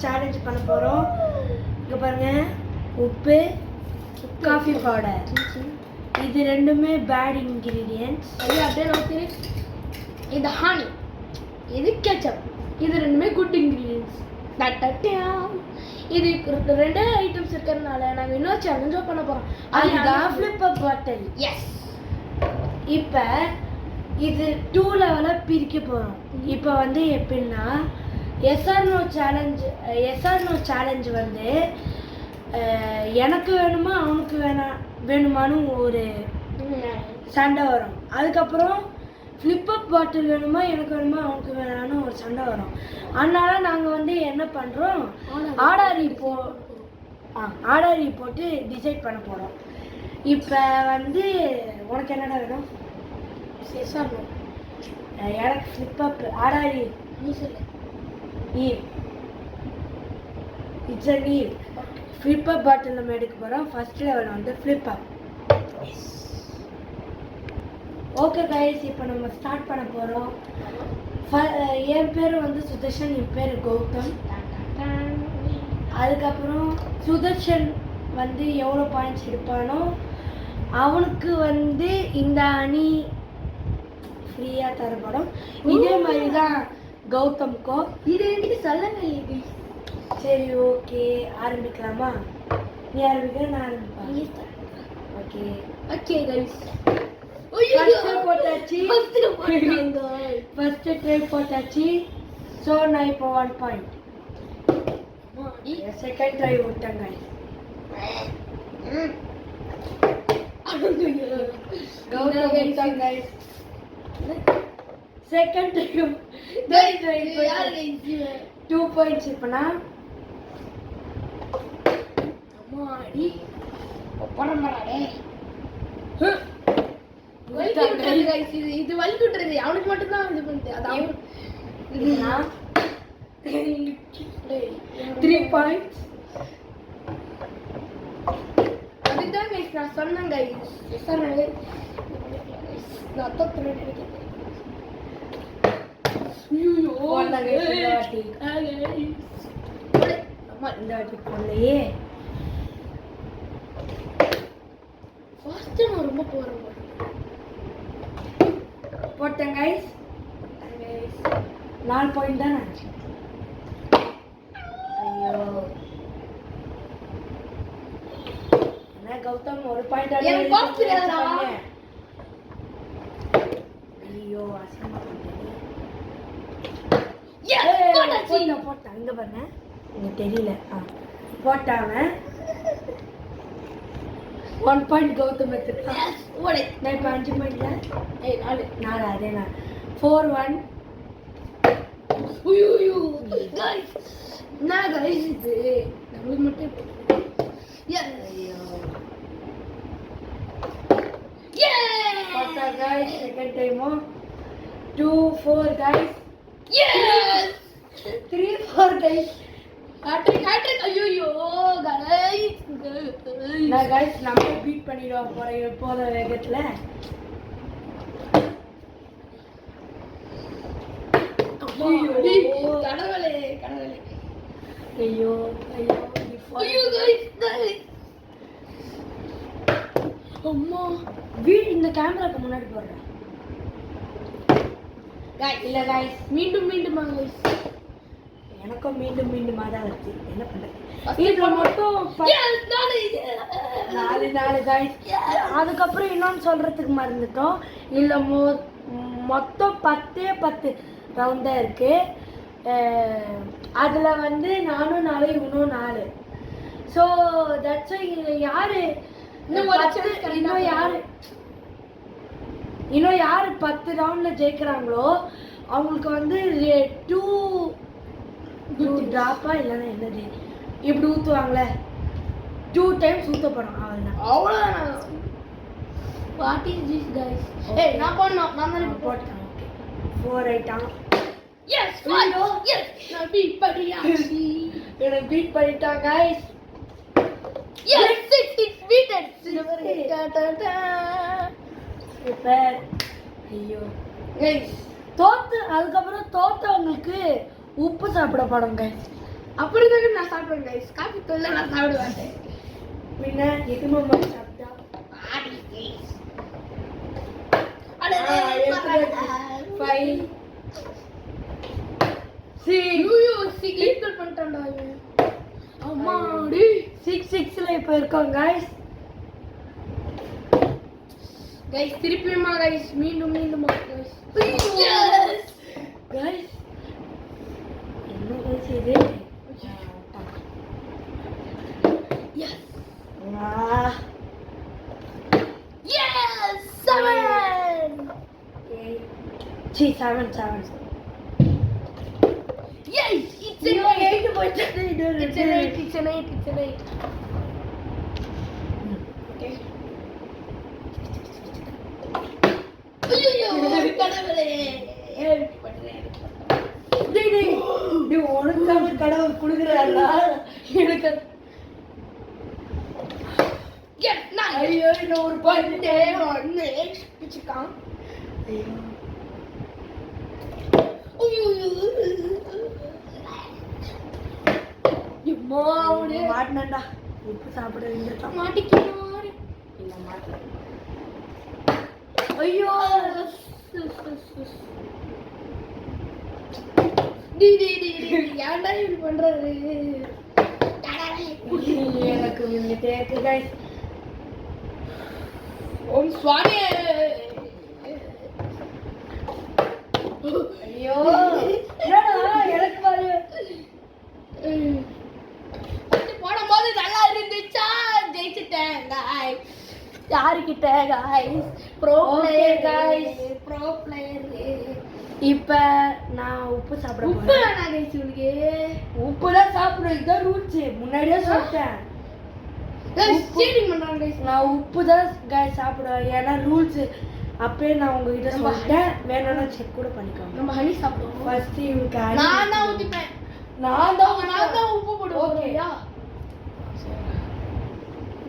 Challenge பண்ண போகிறோம். இங்கே பாருங்கள், உப்பு, காஃபி பவுடர், இது ரெண்டுமே பேட் இன்க்ரீடியன்ட்ஸ். அது அப்படியே நோக்கி இது ஹானி, இது கெச்சப், இது ரெண்டுமே குட் இன்க்ரீடியன்ட்ஸ். இது ரெண்டே ஐட்டம்ஸ் இருக்கிறதுனால நாங்கள் இன்னொரு சேலஞ்சும் பண்ண போகிறோம். அதுதான் ஃப்ளிப் அப் பாட்டில். எஸ். இப்போ இது 2 லெவலாக பிரிக்க போகிறோம். இப்போ வந்து எப்படின்னா எஸ்ஆர்னோ சேலஞ்ச் வந்து எனக்கு வேணுமா அவனுக்கு வேணுமான்னு ஒரு சண்டை வரும். அதுக்கப்புறம் ஃப்ளிப் அப் பாட்டில் வேணுமா எனக்கு வேணுமா அவனுக்கு வேணான்னு ஒரு சண்டை வரும். அதனால நாங்கள் வந்து என்ன பண்ணுறோம், ஆர்டரி போட்டு டிசைட் பண்ண போகிறோம். இப்போ வந்து உனக்கு என்னடா வேணும்? எஸ்ஆர்னோ. எனக்கு ஃப்ளிப் அப் ஆர்டரி. நீ சொல்லு. Eve, it's an eve. Flip up bottle நம்ம எடுக்க போகிறோம். ஃபர்ஸ்ட் லெவல் வந்து ஃப்ளிப் அப். ஓகே கைஸ், இப்போ நம்ம ஸ்டார்ட் பண்ண போகிறோம். என் பேர் வந்து சுதர்ஷன், என் பேர் கௌதம். அதுக்கப்புறம் சுதர்ஷன் வந்து எவ்வளோ பாயிண்ட்ஸ் எடுப்பானோ அவனுக்கு வந்து இந்த அணி ஃப்ரீயாக தரப்படும். இதே மாதிரி தான் கௌதம்கோ. இது எனக்கு சொல்லுங்க. இது சரி, ஓகே, ஆரம்பிக்கலாமா? நீ ஆரம்பிக்க, நான் ஆரம்பிப்பேன். Okay okay guys. First try போட்டாச்சு. ஸோ நான் இப்போ 1 பாயிண்ட். செகண்ட் ட்ரை விட்டேங்க. கௌதம் விட்டாங்க. Second try 2 points. இப்போ நான் இது வலி விட்டுறது அவனுக்கு மட்டும்தான் இது பண்ணிட்டு அதான் 3 பாயிண்ட்ஸ். அதுதான் கைஸ் நான் சொன்னேன் கைஸ். சார் நான் தோத்துறேன் நினைக்கிறேன். ஐயோ இந்த வாட்டி போடலையே. ஃபர்ஸ்ட் நான் ரொம்ப போறேன். போட்டேன் கைஸ். 4 பாயிண்ட் தானே? ஐயோ, என்ன கௌதம் 1 பாயிண்ட் எனக்கு பாக்ஸ் தெரியாதா? ஐயோ, அசிங்கமா போட்டான். இங்க பாருங்க, இங்க தெரியல. போட்டாங்க. 1 பாயிண்ட் கௌதம் எடுத்துட்டான். நான் இப்போ 5 பாயிண்ட்ல 4 அதே நான் 4-1. ஐயோ கைஸ், நான் கைஸ் இது நம்மளுக்கு மட்டும் போட்டா கைஸ். செகண்ட் டைமும் 2-4 கைஸ். 3-4 கைஸ். ஹேட்ரிக். ஐயோ கைஸ், நான் கைஸ் நம்ம பீட் பண்ணிடுவோம் போற போற வேகத்துல. கடவுளே. ஐயோ கைஸ். அம்மா வீடு இந்த கேமராக்கு முன்னாடி போடுறேன். இல்ல கைஸ், மீண்டும் கைஸ். எனக்கும் மீண்டும் தான் வருது. என்ன பண்றது? இதுல மட்டும் 4 கைஸ். அதுக்கப்புறம் இன்னொன்னு சொல்றதுக்கு மறந்துட்டோம். இல்ல மொத்தம் 10 ரவுண்ட் தான் இருக்கு. அதுல வந்து நானும் 4 இவனும் 4. ஸோ தட்ஸ் யாரு இன்னும் யாரு 10 ரவுண்ட்ல ஜெயிக்கிறாங்களோ அவங்களுக்கு வந்து 2 டிராப்பா இல்லைன்னா என்னது இப்படி ஊற்றுவாங்களே 2 டைம்ஸ் ஊற்றப்படும். அவ்வளோதான். What is this guys? ஏய் நான் போடணும். நான் தானே போட்டேன். ஓகே 4 ஆயிட்டான். எஸ் நான் பீட் பண்ணியாச்சு. என்ன பீட் பண்ணிட்டான் guys. S it's pleated. Super. ஐயோ கைஸ், அதுக்கப்புறம் தோத்தவங்களுக்கு உப்பு சாப்பிட போடும் கைஸ். அப்படிதாங்க நான் சாப்பிடுவேன் கைஸ். காபி தூள்ல நான் சாப்பிட மாட்டேன். பின்ன எதுவுமே மாதிரி சாப்பிட்டா ஆடி கைஸ். ஃபைவ் ஐயோ ஈக்குவல் பண்ணிட்டான்டா இவன். அம்மாடி 6-6ல இப்போ இருக்கோம் guys. கைஸ் திருப்பியுமா கைஸ் மீண்டும் கைஸ். Yes! Guys, என்ன guys இது? Yes. Ah, Yes! 7. 7. Yes! It's an 8. It's an 8. Okay. ஐயோ கடவுளே. நீ உனக்கான கடவுள் கொடுக்குறாங்களா எனக்கு ஐயோ இன்னும் ஒரு பாயிண்ட் பிச்சுக்கான். மாட்டினண்டா உப்பு சாப்பிட இருந்துட்டான் மாட்டிக்கினாரு. இல்ல மாட்டல ஐயோ ஏன்டா இப்படி பண்றாரு? எனக்கு இங்க தேக்கு guys. ஓம் சுவாமி. ஐயோ என்னடா எனக்கு பாரு போடும்போது நல்லா இருந்துச்சா? ஜெயிச்சிட்டேன் guys. யாருக்கிட்ட guys? Bro player guys. Bro player. இப்ப நான் உப்பு சாப்பிட உப்பு போறேன். வேணாம் guys உங்களுக்கு. உப்பு தான் சாப்பிடுறது இதுதான் ரூல்ஸ். முன்னாடியே சொல்லிட்டேன். சீட்டிங் பண்றாங்க guys. நான் உப்பு தான் guys சாப்பிடுவேன். ஏன்னா ரூல்ஸ் அப்பயே நான் உங்ககிட்ட சொல்லிட்டேன். வேணும்னா செக் கூட பண்ணிக்கோங்க. நம்ம ஹனி சாப்பிடுவோம். ஃபர்ஸ்ட் இவங்க நான் தான் ஊத்திப்பேன். நான் தான் உப்பு போடுவோம். ஓகேயா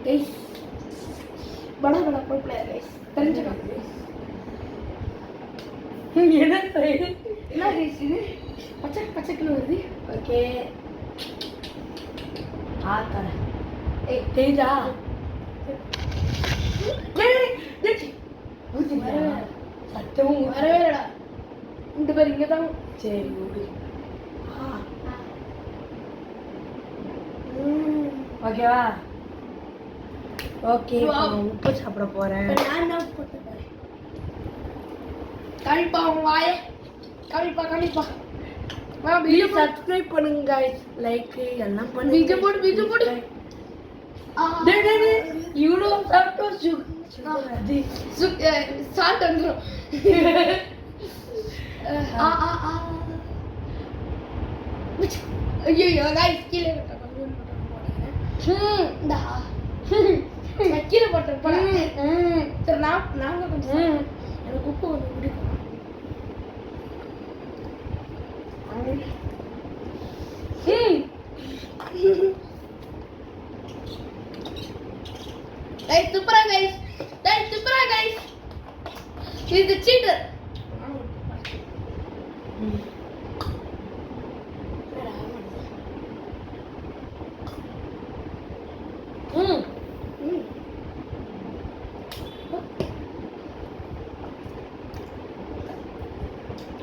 guys? படா ப்ரோ பிளேயர் guys. தெரிஞ்சுக்கோங்க guys. என்ன செய்யுது? என்ன guys இது? பச்சைக்குன்னு வருது. ஓகே ஆத்தற ஏய் தேஜா சத்தமும் வரவே இல்லடா. இந்த பேர் இங்க தான். சரி ஓகே ஓகேவா? ஓகே உப்பு சாப்பிட போறேன். நான் தான் போட்டு போறேன். கண்டிப்பா உங்க வாயே கண்டிப்பா வா வீடியோ சப்ஸ்கிரைப் பண்ணுங்க गाइस. லைக் எல்லாம் பண்ணுங்க. வீடியோ போடு. டேய் இவ்ளோ சாப்பிட்டோ அது சால்ட் வந்துரும். ஐயோ गाइस கீழே போட்டேன். நான் கீழே போட்டேன். சரி நாங்க கொஞ்சம் எனக்கு உப்பு கொஞ்சம் பிடிக்கும். சூப்பரா guys. இது சீட்டர்.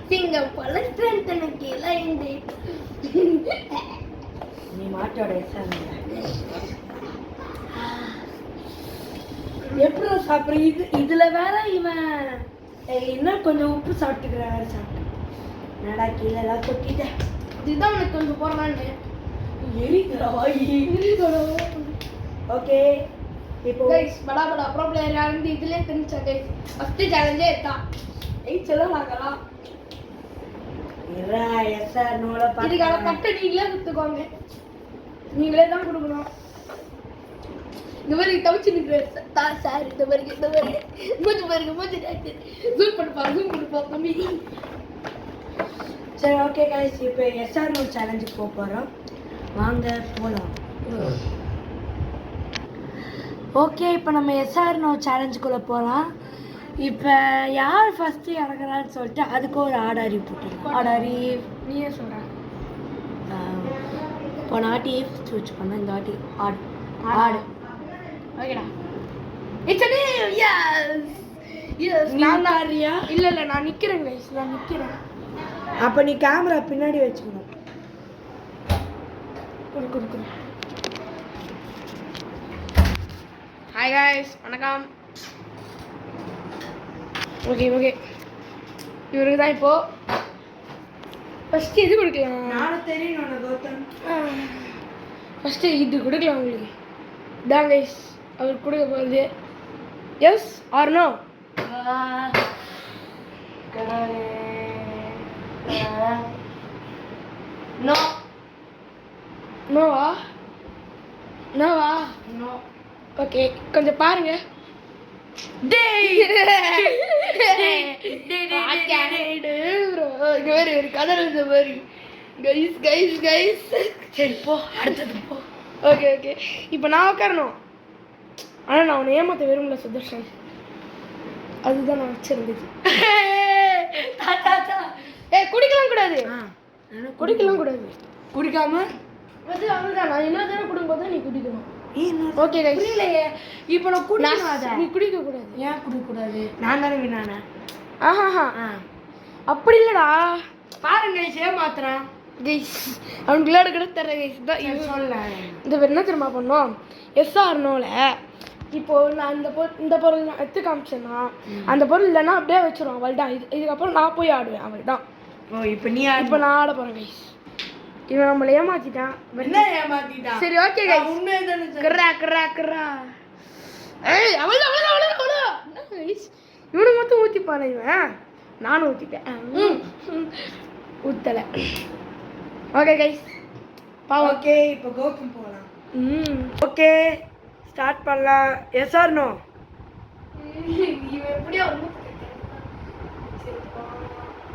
சிங்கம் போல ஸ்ட்ரென்த் எனக்கு இல்லை. நீ மாட்டோட எசாங்க எப்படி சாப்பிட்ற? இதுல வேற இவன் இன்னும் கொஞ்சம் உப்பு சாப்பிட்டுக்கிற வேற சாப்பிட்டேன். என்னடா கீழே எல்லாம் கொட்டிட்டேன். இதுதான் உனக்கு கொஞ்சம் போறான்னு எரிக்கிறா ஓகே இப்போ கைஸ் படா ப்ரோ பிளேயர் யாருன்னு இதுலயே தெரிஞ்சா கைஸ். ஃபர்ஸ்ட் சேலஞ்சே தான். எயிச்சலாம் நாங்கலாம். இரா எஸ்ஆர் நோல பாத்து இதுக்கான பட்டை நீங்களே குத்துக்கோங்க. நீங்களே தான் கொடுக்கணும். இந்த மாதிரி தவிச்சு நிற்கிற சார் இந்த மாதிரி மூச்சு ஜூம் பண்ணுப்பா தம்பி. சரி ஓகே கைஸ் இப்போ எஸ்ஆர் நோ சேலஞ்சுக்கு போக போகிறோம். வாங்க போகலாம். ஓகே இப்போ நம்ம எஸ்ஆர் நோ சேலஞ்சுக்குள்ளே போகலாம். இப்போ யார் ஃபஸ்ட்டு இறங்குறான்னு சொல்லிட்டு அதுக்கு ஒரு ஆடாரி போட்டுருக்கோம். ஆடாரி நீயே சொல்கிறேன். போன வாட்டி ஸ்விட்ச் பண்ண இந்த வாட்டி ஆடு ஆடு ஓகேடா இட்ஸ் எஸ் எஸ் நான் ஆடுறியா? இல்ல நான் நிக்கிறேன் கைஸ் நான் நிக்கிறேன். அப்ப நீ கேமரா பின்னாடி வச்சுக்கணும். குடு ஹாய் கைஸ் வணக்கம். ஓகே இவருக்கு தான் இப்போ ஃபர்ஸ்ட் இது கொடுக்கலாம். நானும் தெரியும் கௌதம். ஃபர்ஸ்ட் இது கொடுக்கலாம் உங்களுக்கு. தான் கைஸ் அவர் கொடுக்க போகிறது. Yes or no? நோ நோவா நோ. ஓகே கொஞ்சம் பாருங்க. ஒரு கதை இருந்த மாதிரி கைஸ். சரி போ, அடுத்தது போ. ஓகே இப்போ நான் உட்காரணும். ஆனால் நான் உன்னை ஏமாத்த விரும்பல சுதர்ஷன். அதுதான் நான் வச்சிருந்தது. குடிக்கலாம் கூடாது. குடிக்கலாம் கூடாது. குடிக்காம அது அவ்வளோதான். நான் இன்னொரு தடவை குடிக்கும்போது தான் நீ குடிக்கணும். Okay guys. புரியலையே. இப்போ நான் குடிக்காத. நீ குடிக்க கூடாது. ஏன் குடிக்க கூடாது? நான் தானே வினானே. ஆஹா அப்படி இல்லடா. பாருங்க ஏமாத்துறான் கைஸ். அவனுக்கு விளையாட கூட தர கைஸ் தான் இது சொல்ல. இந்த என்ன தெரியுமா பண்ணோம்? எஸ்ஆர் நோல இப்போ நான் இந்த பொருள் நான் எடுத்து காமிச்சேன்னா அந்த பொருள் இல்லைன்னா அப்படியே வச்சிருவான். அவள் தான் இதுக்கப்புறம் நான் போய் ஆடுவேன். அவள் தான். ஓ இப்போ நீ இப்போ நான் ஆட போகிறேன் கைஸ். இவன் நம்மளை ஏமாத்திட்டான். என்ன ஏமாத்திட்டான்? சரி ஓகே கைஸ். உண்மையை தானே கர்ரா ஏய் அவள் என்ன கைஸ்? இவனை மட்டும் ஊற்றிப்பானே இவன். நானும் ஊற்றிட்டேன். ஊற்றலை. ஓகே கைஸ் பாவம். ஓகே இப்போ கௌதம் போகலாம். ஓகே ஸ்டார்ட் பண்ணலாம். Yes or no? இவன் எப்படியோ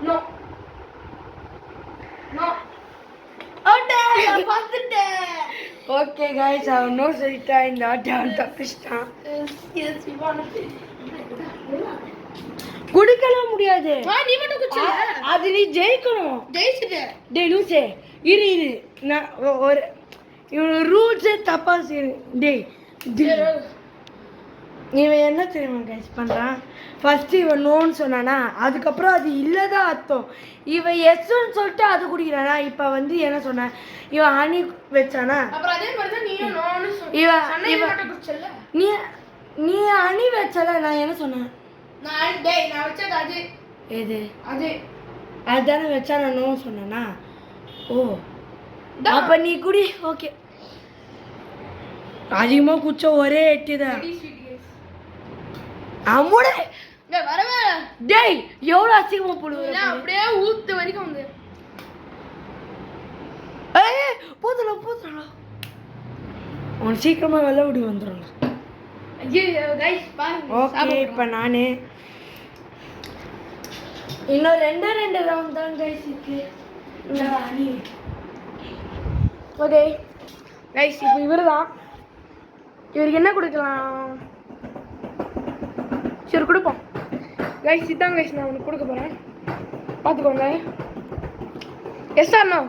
நோ ஓகே கைஸ் அவன் நோ சொல்லிட்டா. இந்த ஆட்டை அவன் தப்பிச்சிட்டான். குடிக்கலாம் முடியாது. நீ மட்டும் குடிச்ச. அது நீ ஜெயிக்கணும். ஜெயிச்சிட்டே. டேய் லூசே இரு நான் ஒரு இவன் ரூல்ஸே தப்பா டேய் இவன் என்ன தெரியுமா கைஸ் பண்ணுறான்? ஃபஸ்ட்டு இவன் நோன்னு சொன்னானா, அதுக்கப்புறம் அது இல்லைதான் அர்த்தம். இவன் எஸ்ன்னு சொல்லிட்டு அது குடிக்கிறானா. இப்போ வந்து என்ன சொன்னான்? இவன் ஹனி வச்சானா, அப்புறம் அதே மாதிரி தான் நீயும் நோன்னு சொன்ன. இவன் மட்டும் குடிச்சல. நீ ஹனி வச்சல. நான் என்ன சொன்னேன்? நான் வச்சது அது. எது அது அதுதானே வச்சா நான் நோ சொன்னேனா? ஓ அப்போ நீ குடி. ஓகே அதிகமாக குச்ச ஒரே எட்டி தான். அம்முட வரவே. டேய் எவ்வளோ அசிங்கமாக போடுவேன். அப்படியே ஊத்து வரைக்கும் வந்து போதுடா உன் சீக்கிரமாக வெள்ள விடி வந்துடும். ஓகே இப்போ நான் இன்னும் ரெண்டு ரவுண்ட் தான் கைஸ் இருக்கு. ஓகே கைஸ் இப்போ இவர் தான். இவருக்கு என்ன கொடுக்கலாம்? சரி கொடுப்போம் கைஸ். இதான் கைஸ் நான் உனக்கு கொடுக்க போகிறேன். பார்த்துக்கோங்க. Yes or no?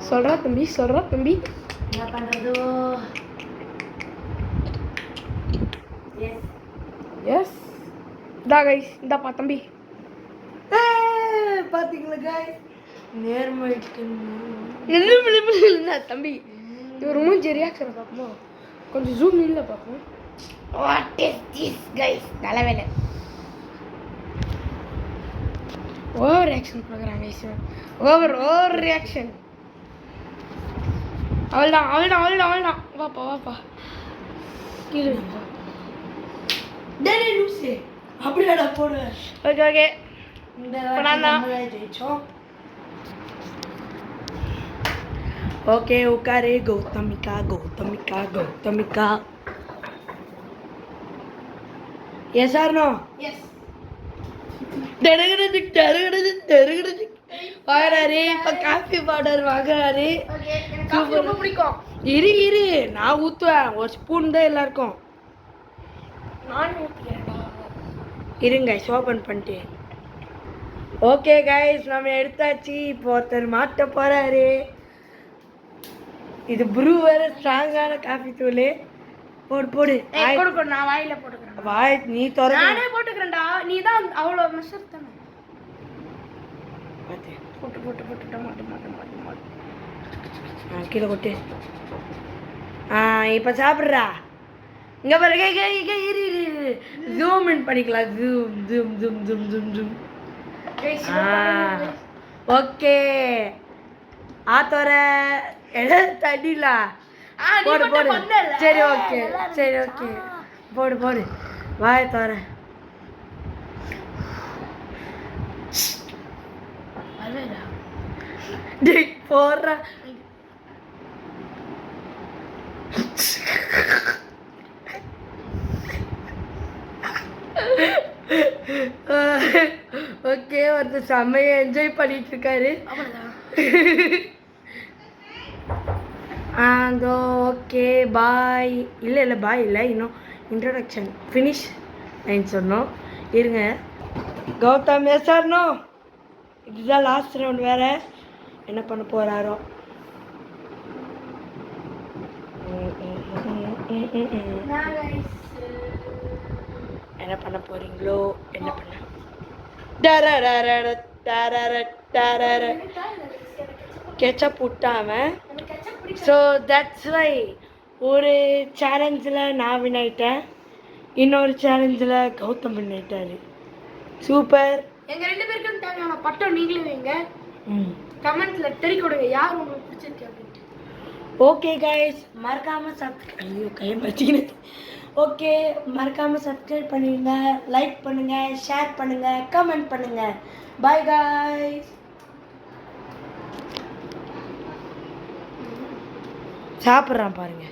சொல்கிறா தம்பி என்ன பண்ணுறதோ? எஸ் இதா கைஸ். இந்தாப்பா தம்பி. பார்த்தீங்களா கைஸ்? நேர்மை தம்பி இவர் மூஞ்சி ரியாக்ஷனை பார்ப்போம். கொஞ்சம் ஜூம் இல்லை பார்ப்போம். What is this guys? நல்ல வேலை. ஓவர் ரியாக்ஷன் கொடுக்குறாங்க கைஸ். Over reaction. அவள்தான். வாப்பா கீழே. டேய் லூசே அப்படியாடா போடுவேன். ஓகே இந்த ஜெயிச்சோம். ஓகே உட்காரு. கௌதமிகா எஸ் ஆர் நோ? எஸ். வாங்குறாரு. இப்போ காஃபி பவுடர் வாங்குறாரு. ரொம்ப பிடிக்கும். இரு நான் ஊற்றுவேன். ஒரு ஸ்பூன் தான் எல்லாருக்கும். நான் ஊற்றுறேன். இருங்க ஓப்பன் பண்ணிட்டு. ஓகே கைஸ் நம்ம எடுத்தாச்சு. இப்போ ஒருத்தர் மாட்ட போறாரு. இது ப்ரூ வேற ஸ்ட்ராங்கான காஃபி தூள். போடு போடு. கொடுக்க நான் வாயில போட்டுக்கிறேன். வாய் நீ திற. நானே போட்டுக்கிறேன்டா. நீ தான் அவ்வளோ மெஷர் தானே. பாத்து போட்டு போட்டு போட்டு மாட்டு கீழே கொட்டு. இப்போ சாப்பிட்றா. இங்கே பாரு. இரு ஜூம் இன் பண்ணிக்கலாம். Zoom zoom zoom zoom zoom zoom. Okay. ஆத்தோர தண்ணிலா போடு போடு. சரி ஓகே சரி ஓகே. போடு போடு. வாய தோற. போடுறா. ஓகே. ஒருத்தர் செம்மையை என்ஜாய் பண்ணிட்டு இருக்காரு. Okay bye. இல்லை பாய் இல்லை, இன்னும் இன்ட்ரடக்ஷன் ஃபினிஷ் லைன் சொன்னோம். இருங்க கௌதம் எஸ்ஆர்னோ. இதுதான் லாஸ்ட் ரவுண்ட். வேற என்ன பண்ண போகிறாரோ. என்ன பண்ண போறீங்களோ. என்ன பண்ண கெச்சப் விட்டாமன். ஸோ தட்ஸ் வை ஒரு சேலஞ்சில் நான் வின் ஆயிட்டேன், இன்னொரு சேலஞ்சில் கௌதம் வின் ஆயிட்டாரு. சூப்பர். எங்கள் 2 பேருக்கும் தேவையான பட்டம் நீங்களே வைங்க. கமெண்ட்ஸில் தெரிவிக்க கொடுங்க யார் உங்களுக்கு பிடிச்சிருக்கு அப்படின்ட்டு. ஓகே கைஸ், மறக்காமல் ஐயோ கையை வச்சுக்கினேன். ஓகே, மறக்காமல் சப்ஸ்கிரைப் பண்ணிடுங்க, லைக் பண்ணுங்கள், ஷேர் பண்ணுங்கள், கமெண்ட் பண்ணுங்கள். Bye guys. சாப்பிட்றான் பாருங்க.